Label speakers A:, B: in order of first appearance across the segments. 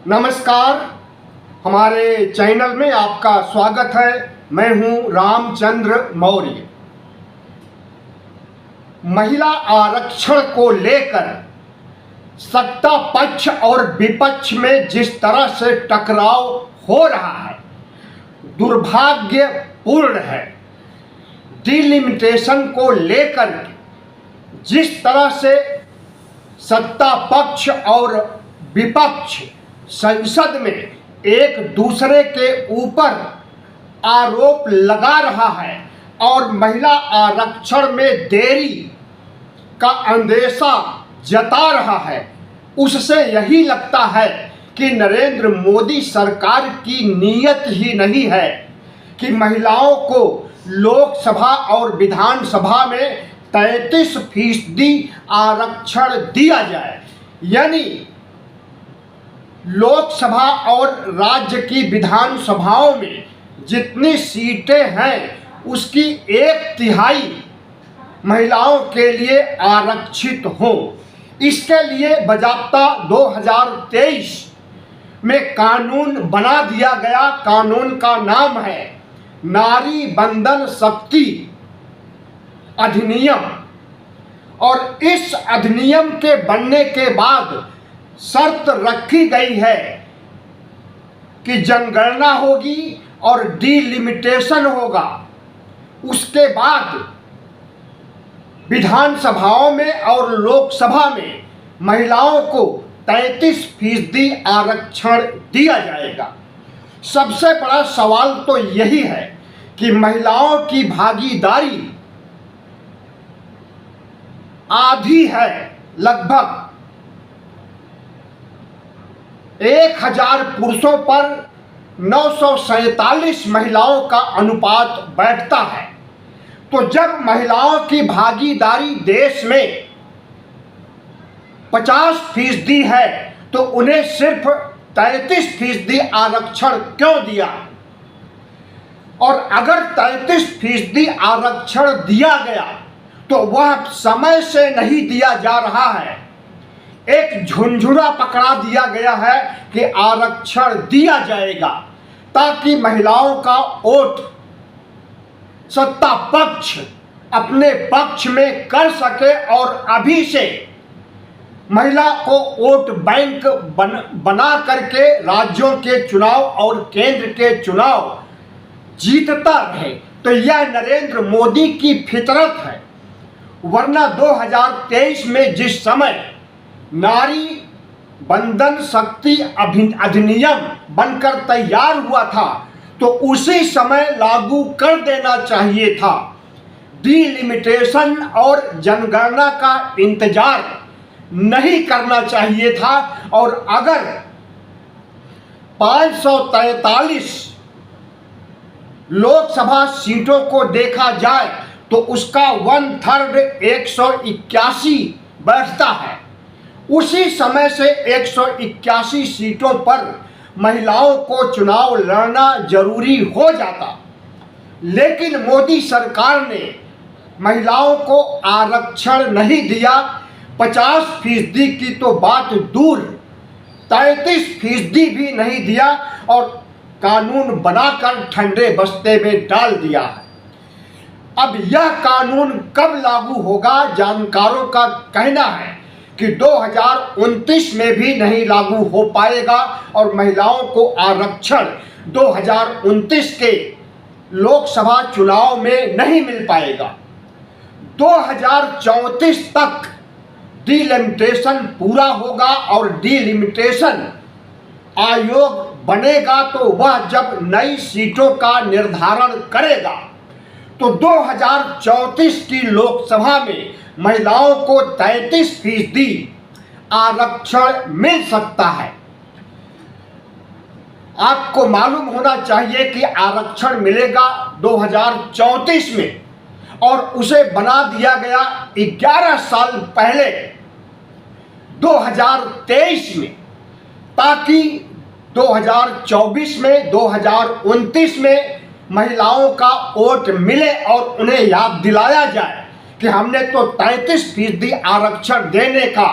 A: नमस्कार, हमारे चैनल में आपका स्वागत है। मैं हूं रामचंद्र मौर्य। महिला आरक्षण को लेकर सत्ता पक्ष और विपक्ष में जिस तरह से टकराव हो रहा है, दुर्भाग्यपूर्ण है। डिलिमिटेशन को लेकर जिस तरह से सत्ता पक्ष और विपक्ष संसद में एक दूसरे के ऊपर आरोप लगा रहा है और महिला आरक्षण में देरी का अंदेशा जता रहा है, उससे यही लगता है कि नरेंद्र मोदी सरकार की नीयत ही नहीं है कि महिलाओं को लोकसभा और विधानसभा में 33% आरक्षण दिया जाए। यानी लोकसभा और राज्य की विधानसभाओं में जितनी सीटें हैं उसकी 1/3 महिलाओं के लिए आरक्षित हो। इसके लिए बजाब्ता 2023 में कानून बना दिया गया। कानून का नाम है नारी बंधन शक्ति अधिनियम, और इस अधिनियम के बनने के बाद शर्त रखी गई है कि जनगणना होगी और डिलिमिटेशन होगा। उसके बाद विधानसभाओं में और लोकसभा में महिलाओं को 33% आरक्षण दिया जाएगा। सबसे बड़ा सवाल तो यही है कि महिलाओं की भागीदारी आधी है। लगभग 1000 पुरुषों पर 947 महिलाओं का अनुपात बैठता है। तो जब महिलाओं की भागीदारी देश में 50% है तो उन्हें सिर्फ 33% आरक्षण क्यों दिया? और अगर 33% आरक्षण दिया गया तो वह समय से नहीं दिया जा रहा है। एक झुंझुना पकड़ा दिया गया है कि आरक्षण दिया जाएगा ताकि महिलाओं का वोट सत्ता पक्ष अपने पक्ष में कर सके और अभी से महिला को वोट बैंक बना करके राज्यों के चुनाव और केंद्र के चुनाव जीतता रहे। तो यह नरेंद्र मोदी की फितरत है। वरना 2023 में जिस समय नारी बंधन शक्ति अधिनियम बनकर तैयार हुआ था तो उसी समय लागू कर देना चाहिए था। डिलिमिटेशन और जनगणना का इंतजार नहीं करना चाहिए था। और अगर 543 लोकसभा सीटों को देखा जाए तो उसका 1/3 181 बैठता है। उसी समय से 181 सीटों पर महिलाओं को चुनाव लड़ना जरूरी हो जाता। लेकिन मोदी सरकार ने महिलाओं को आरक्षण नहीं दिया। 50% की तो बात दूर, 33% भी नहीं दिया और कानून बनाकर ठंडे बस्ते में डाल दिया है। अब यह कानून कब लागू होगा? जानकारों का कहना है कि 2029 में भी नहीं लागू हो पाएगा और महिलाओं को आरक्षण 2029 के लोकसभा चुनाव में नहीं मिल पाएगा। 2034 तक डिलिमिटेशन पूरा होगा और डिलिमिटेशन आयोग बनेगा तो वह जब नई सीटों का निर्धारण करेगा तो 2034 की लोकसभा में महिलाओं को 33% आरक्षण मिल सकता है। आपको मालूम होना चाहिए कि आरक्षण मिलेगा 2034 में और उसे बना दिया गया 11 साल पहले 2023 में, ताकि 2024 में 2029 में महिलाओं का वोट मिले और उन्हें याद दिलाया जाए कि हमने तो 33% आरक्षण देने का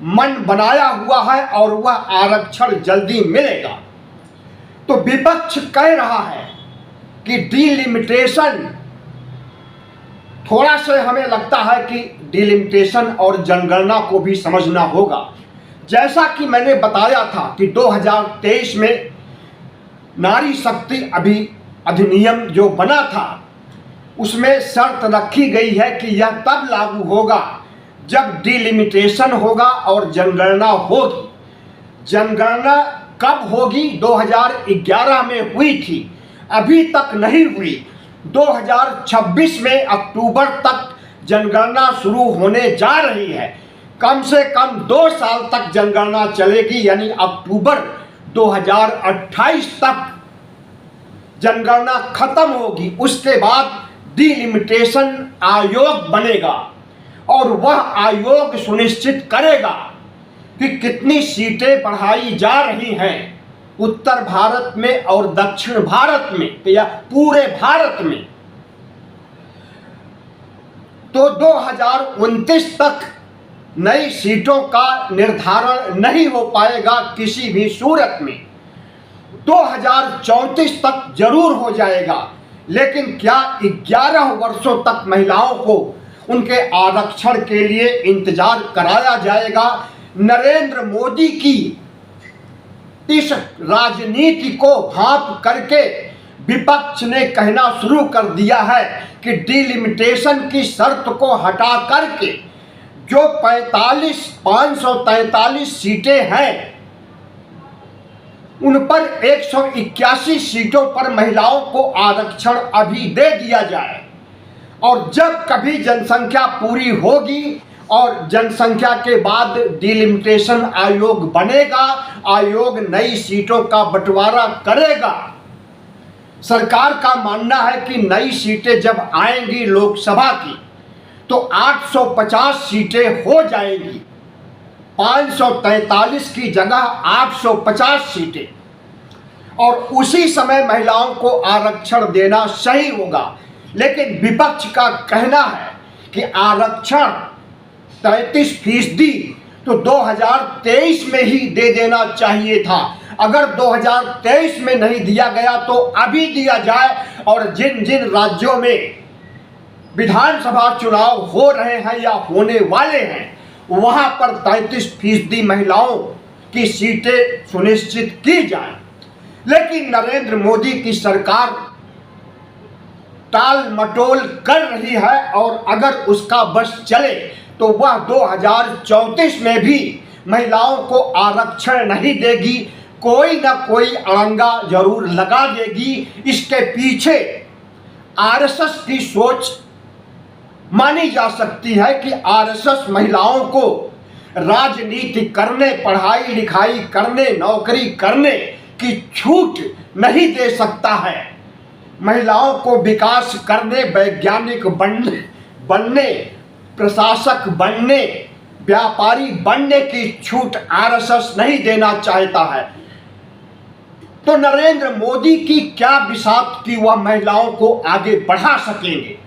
A: मन बनाया हुआ है और वह आरक्षण जल्दी मिलेगा। तो विपक्ष कह रहा है कि डिलिमिटेशन, थोड़ा सा हमें लगता है कि डिलिमिटेशन और जनगणना को भी समझना होगा। जैसा कि मैंने बताया था कि 2023 में नारी शक्ति अधिनियम जो बना था उसमें शर्त रखी गई है कि यह तब लागू होगा जब डिलिमिटेशन होगा और जनगणना होगी। जनगणना कब होगी? 2011 में हुई थी, अभी तक नहीं हुई। 2026 में अक्टूबर तक जनगणना शुरू होने जा रही है। कम से कम 2 साल तक जनगणना चलेगी, यानी अक्टूबर 2028 तक जनगणना खत्म होगी। उसके बाद डिलिमिटेशन आयोग बनेगा और वह आयोग सुनिश्चित करेगा कि कितनी सीटें बढ़ाई जा रही हैं उत्तर भारत में और दक्षिण भारत में या पूरे भारत में। तो 2029 तक नई सीटों का निर्धारण नहीं हो पाएगा किसी भी सूरत में। 2034 तक जरूर हो जाएगा, लेकिन क्या 11 वर्षों तक महिलाओं को उनके आरक्षण के लिए इंतजार कराया जाएगा? नरेंद्र मोदी की इस राजनीति को भांप करके विपक्ष ने कहना शुरू कर दिया है कि डिलिमिटेशन की शर्त को हटा करके जो 543 सीटें हैं उन पर 181 सीटों पर महिलाओं को आरक्षण अभी दे दिया जाए, और जब कभी जनसंख्या पूरी होगी और जनसंख्या के बाद डिलिमिटेशन आयोग बनेगा, आयोग नई सीटों का बंटवारा करेगा। सरकार का मानना है कि नई सीटें जब आएंगी लोकसभा की तो 850 सीटें हो जाएंगी, 543 की जगह 850 सीटें, और उसी समय महिलाओं को आरक्षण देना सही होगा। लेकिन विपक्ष का कहना है कि आरक्षण 33% तो 2023 में ही दे देना चाहिए था। अगर 2023 में नहीं दिया गया तो अभी दिया जाए, और जिन जिन राज्यों में विधानसभा चुनाव हो रहे हैं या होने वाले हैं वहां पर 33% महिलाओं की सीटें सुनिश्चित की जाए। लेकिन नरेंद्र मोदी की सरकार टाल मटोल कर रही है, और अगर उसका बस चले तो वह 2034 में भी महिलाओं को आरक्षण नहीं देगी, कोई ना कोई अड़ंगा जरूर लगा देगी। इसके पीछे आरएसएस की सोच मानी जा सकती है कि आरएसएस महिलाओं को राजनीति करने, पढ़ाई लिखाई करने, नौकरी करने की छूट नहीं दे सकता है। महिलाओं को विकास करने, वैज्ञानिक बनने, प्रशासक बनने, व्यापारी बनने की छूट आरएसएस नहीं देना चाहता है। तो नरेंद्र मोदी की क्या बिसात कि वह महिलाओं को आगे बढ़ा सकेंगे?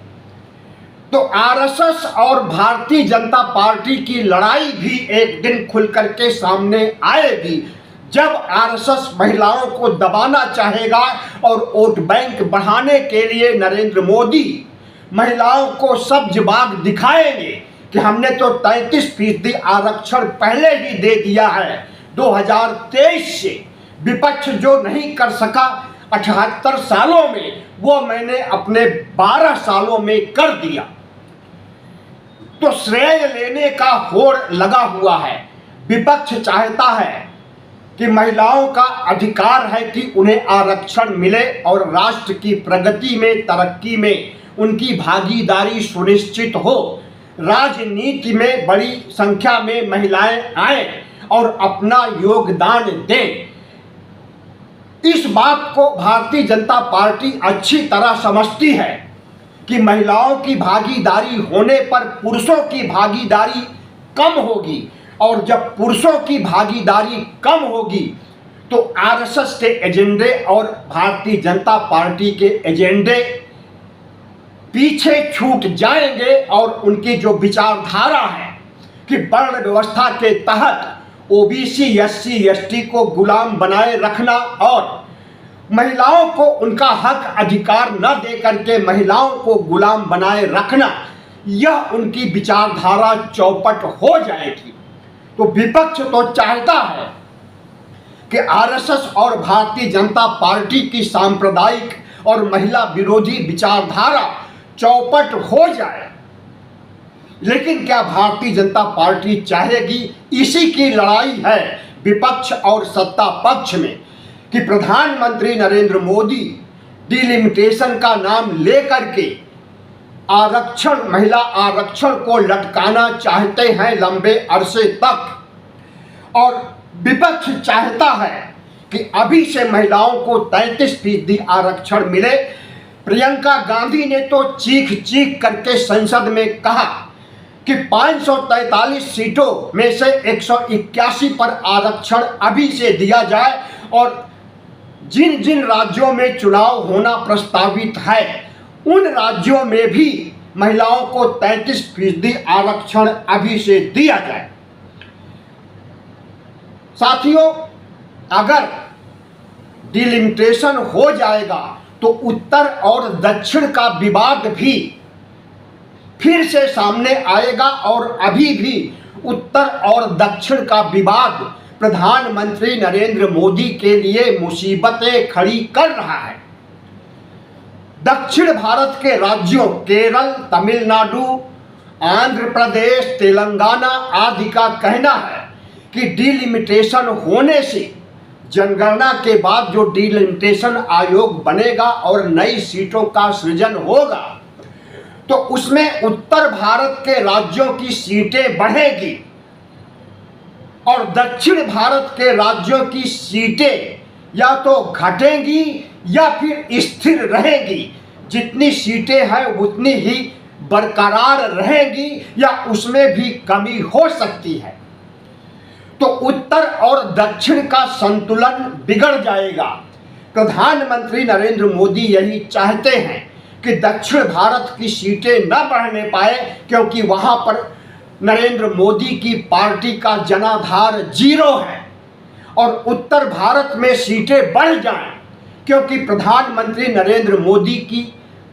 A: तो आरएसएस और भारतीय जनता पार्टी की लड़ाई भी एक दिन खुल करके सामने आएगी, जब आरएसएस महिलाओं को दबाना चाहेगा और वोट बैंक बढ़ाने के लिए नरेंद्र मोदी महिलाओं को सब्ज बाग दिखाएंगे कि हमने तो 33% आरक्षण पहले ही दे दिया है 2023 से। विपक्ष जो नहीं कर सका 78 सालों में, वो मैंने अपने 12 सालों में कर दिया। तो श्रेय लेने का होड़ लगा हुआ है। विपक्ष चाहता है कि महिलाओं का अधिकार है कि उन्हें आरक्षण मिले और राष्ट्र की प्रगति में, तरक्की में उनकी भागीदारी सुनिश्चित हो। राजनीति में बड़ी संख्या में महिलाएं आए और अपना योगदान दें। इस बात को भारतीय जनता पार्टी अच्छी तरह समझती है कि महिलाओं की भागीदारी होने पर पुरुषों की भागीदारी कम होगी, और जब पुरुषों की भागीदारी कम होगी तो आरएसएस के एजेंडे और भारतीय जनता पार्टी के एजेंडे पीछे छूट जाएंगे, और उनकी जो विचारधारा है कि वर्ण व्यवस्था के तहत ओबीसी एससी एसटी को गुलाम बनाए रखना और महिलाओं को उनका हक अधिकार न देकर के महिलाओं को गुलाम बनाए रखना, यह उनकी विचारधारा चौपट हो जाएगी। तो विपक्ष तो चाहता है कि आरएसएस और भारतीय जनता पार्टी की सांप्रदायिक और महिला विरोधी विचारधारा चौपट हो जाए, लेकिन क्या भारतीय जनता पार्टी चाहेगी? इसी की लड़ाई है विपक्ष और सत्ता पक्ष में कि प्रधानमंत्री नरेंद्र मोदी डिलिमिटेशन का नाम लेकर के आरक्षण, महिला आरक्षण को लटकाना चाहते हैं लंबे अरसे तक। और विपक्ष चाहता है कि अभी से महिलाओं को 33% आरक्षण मिले। प्रियंका गांधी ने तो चीख चीख करके संसद में कहा कि 543 सीटों में से 181 पर आरक्षण अभी से दिया जाए और जिन जिन राज्यों में चुनाव होना प्रस्तावित है उन राज्यों में भी महिलाओं को 33% आरक्षण अभी से दिया जाए। साथियों, अगर डिलिमिटेशन हो जाएगा तो उत्तर और दक्षिण का विवाद भी फिर से सामने आएगा और अभी भी उत्तर और दक्षिण का विवाद प्रधानमंत्री नरेंद्र मोदी के लिए मुसीबतें खड़ी कर रहा है। दक्षिण भारत के राज्यों केरल, तमिलनाडु, आंध्र प्रदेश, तेलंगाना आदि का कहना है कि डिलिमिटेशन होने से जनगणना के बाद जो डिलिमिटेशन आयोग बनेगा और नई सीटों का सृजन होगा तो उसमें उत्तर भारत के राज्यों की सीटें बढ़ेगी और दक्षिण भारत के राज्यों की सीटें या तो घटेंगी या फिर स्थिर रहेगी। जितनी सीटें हैं उतनी ही बरकरार रहेंगी या उसमें भी कमी हो सकती है। तो उत्तर और दक्षिण का संतुलन बिगड़ जाएगा। प्रधानमंत्री नरेंद्र मोदी यही चाहते हैं कि दक्षिण भारत की सीटें न बढ़ने पाए क्योंकि वहां पर नरेंद्र मोदी की पार्टी का जनाधार 0 है और उत्तर भारत में सीटें बढ़ जाएं क्योंकि प्रधानमंत्री नरेंद्र मोदी की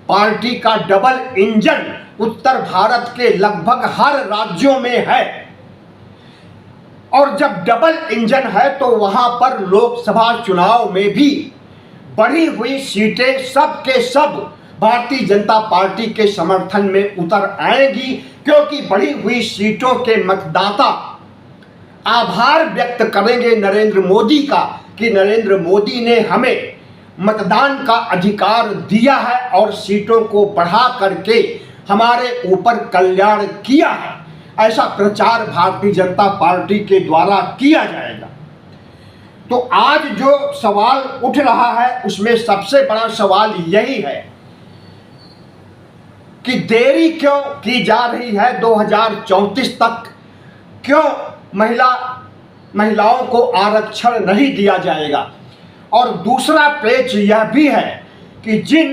A: पार्टी का डबल इंजन उत्तर भारत के लगभग हर राज्यों में है। और जब डबल इंजन है तो वहां पर लोकसभा चुनाव में भी बढ़ी हुई सीटें सब के सब भारतीय जनता पार्टी के समर्थन में उतर आएगी क्योंकि बढ़ी हुई सीटों के मतदाता आभार व्यक्त करेंगे नरेंद्र मोदी का कि नरेंद्र मोदी ने हमें मतदान का अधिकार दिया है और सीटों को बढ़ा करके हमारे ऊपर कल्याण किया है। ऐसा प्रचार भारतीय जनता पार्टी के द्वारा किया जाएगा। तो आज जो सवाल उठ रहा है उसमें सबसे बड़ा सवाल यही है कि देरी क्यों की जा रही है 2034 तक, क्यों महिलाओं को आरक्षण नहीं दिया जाएगा। और दूसरा पेच यह भी है कि जिन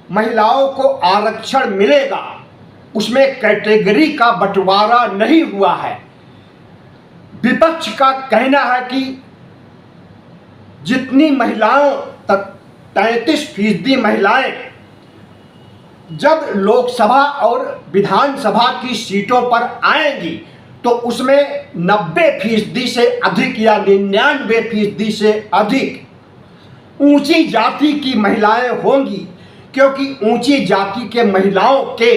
A: महिलाओं को आरक्षण मिलेगा उसमें कैटेगरी का बंटवारा नहीं हुआ है। विपक्ष का कहना है कि जितनी महिलाओं तक 33% महिलाएं जब लोकसभा और विधानसभा की सीटों पर आएंगी तो उसमें 90% से अधिक या 99% से अधिक ऊंची जाति की महिलाएं होंगी क्योंकि ऊंची जाति के महिलाओं के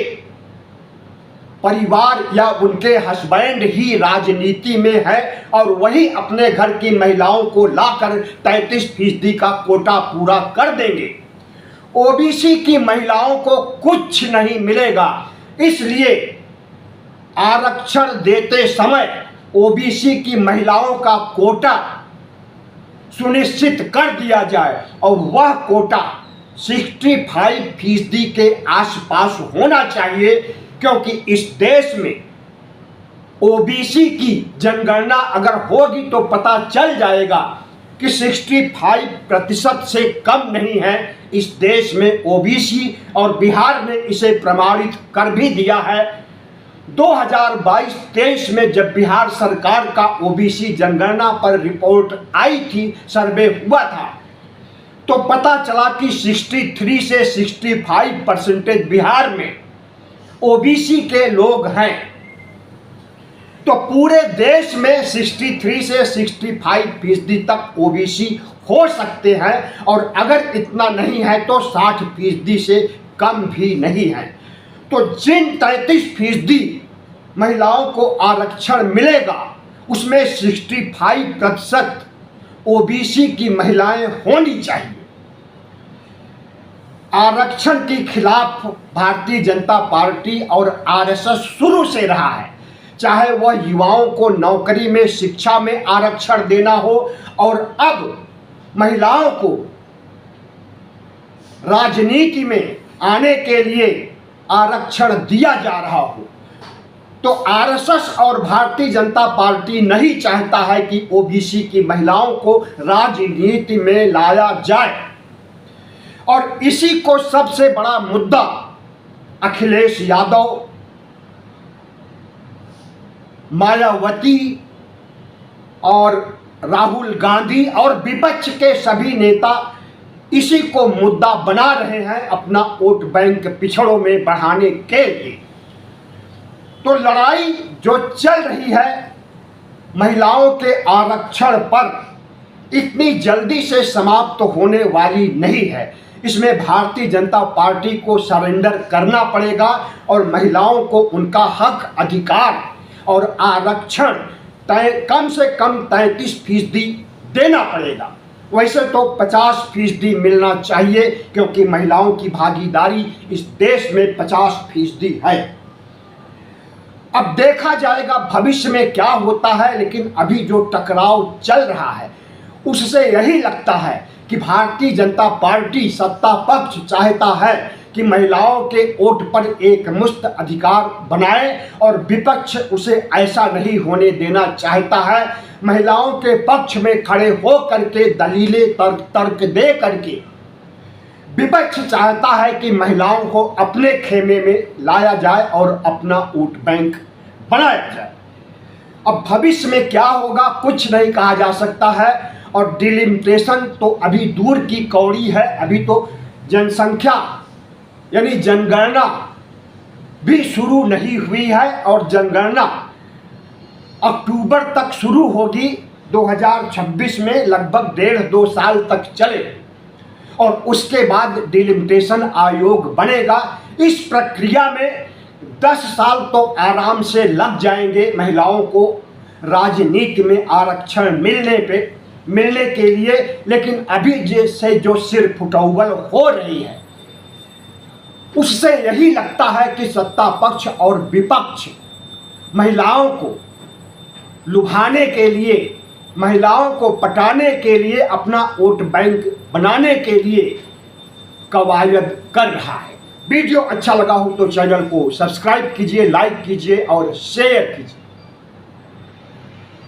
A: परिवार या उनके हस्बैंड ही राजनीति में है और वही अपने घर की महिलाओं को लाकर 33% का कोटा पूरा कर देंगे। ओबीसी की महिलाओं को कुछ नहीं मिलेगा, इसलिए आरक्षण देते समय ओबीसी की महिलाओं का कोटा सुनिश्चित कर दिया जाए और वह कोटा 65% के आसपास होना चाहिए क्योंकि इस देश में ओबीसी की जनगणना अगर होगी तो पता चल जाएगा कि 65% से कम नहीं है इस देश में ओबीसी और बिहार ने इसे प्रमाणित कर भी दिया है। 2022-23 में जब बिहार सरकार का ओबीसी जनगणना पर रिपोर्ट आई थी, सर्वे हुआ था, तो पता चला कि 63 से 65% बिहार में ओबीसी के लोग हैं। तो पूरे देश में 63 से 65% तक ओबीसी हो सकते हैं, और अगर इतना नहीं है तो 60% से कम भी नहीं है। तो जिन 33% महिलाओं को आरक्षण मिलेगा, उसमें 65% ओबीसी की महिलाएं होनी चाहिए। आरक्षण के खिलाफ भारतीय जनता पार्टी और आरएसएस शुरू से रहा है, चाहे वह युवाओं को नौकरी में, शिक्षा में आरक्षण देना हो, और अब महिलाओं को राजनीति में आने के लिए आरक्षण दिया जा रहा हो। तो आरएसएस और भारतीय जनता पार्टी नहीं चाहता है कि ओबीसी की महिलाओं को राजनीति में लाया जाए, और इसी को सबसे बड़ा मुद्दा अखिलेश यादव, मायावती और राहुल गांधी और विपक्ष के सभी नेता इसी को मुद्दा बना रहे हैं अपना वोट बैंक पिछड़ों में बढ़ाने के लिए। तो लड़ाई जो चल रही है महिलाओं के आरक्षण पर, इतनी जल्दी से समाप्त होने वाली नहीं है। इसमें भारतीय जनता पार्टी को सरेंडर करना पड़ेगा और महिलाओं को उनका हक, अधिकार और आरक्षण कम से कम 33% देना पड़ेगा। वैसे तो 50% मिलना चाहिए, क्योंकि महिलाओं की भागीदारी इस देश में 50% है। अब देखा जाएगा भविष्य में क्या होता है, लेकिन अभी जो टकराव चल रहा है उससे यही लगता है कि भारतीय जनता पार्टी, सत्ता पक्ष चाहता है कि महिलाओं के वोट पर एक मुश्त अधिकार बनाए, और विपक्ष उसे ऐसा नहीं होने देना चाहता है। महिलाओं के पक्ष में खड़े हो करके दलीलें तर्क दे करके विपक्ष चाहता है कि महिलाओं को अपने खेमे में लाया जाए और अपना वोट बैंक बनाया जाए। अब भविष्य में क्या होगा कुछ नहीं कहा जा सकता है, और डिलिमिटेशन तो अभी दूर की कौड़ी है। अभी तो जनसंख्या यानी जनगणना भी शुरू नहीं हुई है, और जनगणना अक्टूबर तक शुरू होगी 2026 में, लगभग 1.5-2 साल तक चले, और उसके बाद डिलिमिटेशन आयोग बनेगा। इस प्रक्रिया में 10 साल तो आराम से लग जाएंगे महिलाओं को राजनीति में आरक्षण मिलने के लिए। लेकिन अभी जैसे जो सिर फुटौल हो रही है, उससे यही लगता है कि सत्ता पक्ष और विपक्ष महिलाओं को लुभाने के लिए, महिलाओं को पटाने के लिए, अपना वोट बैंक बनाने के लिए कवायद कर रहा है। वीडियो अच्छा लगा हो तो चैनल को सब्सक्राइब कीजिए, लाइक कीजिए और शेयर कीजिए।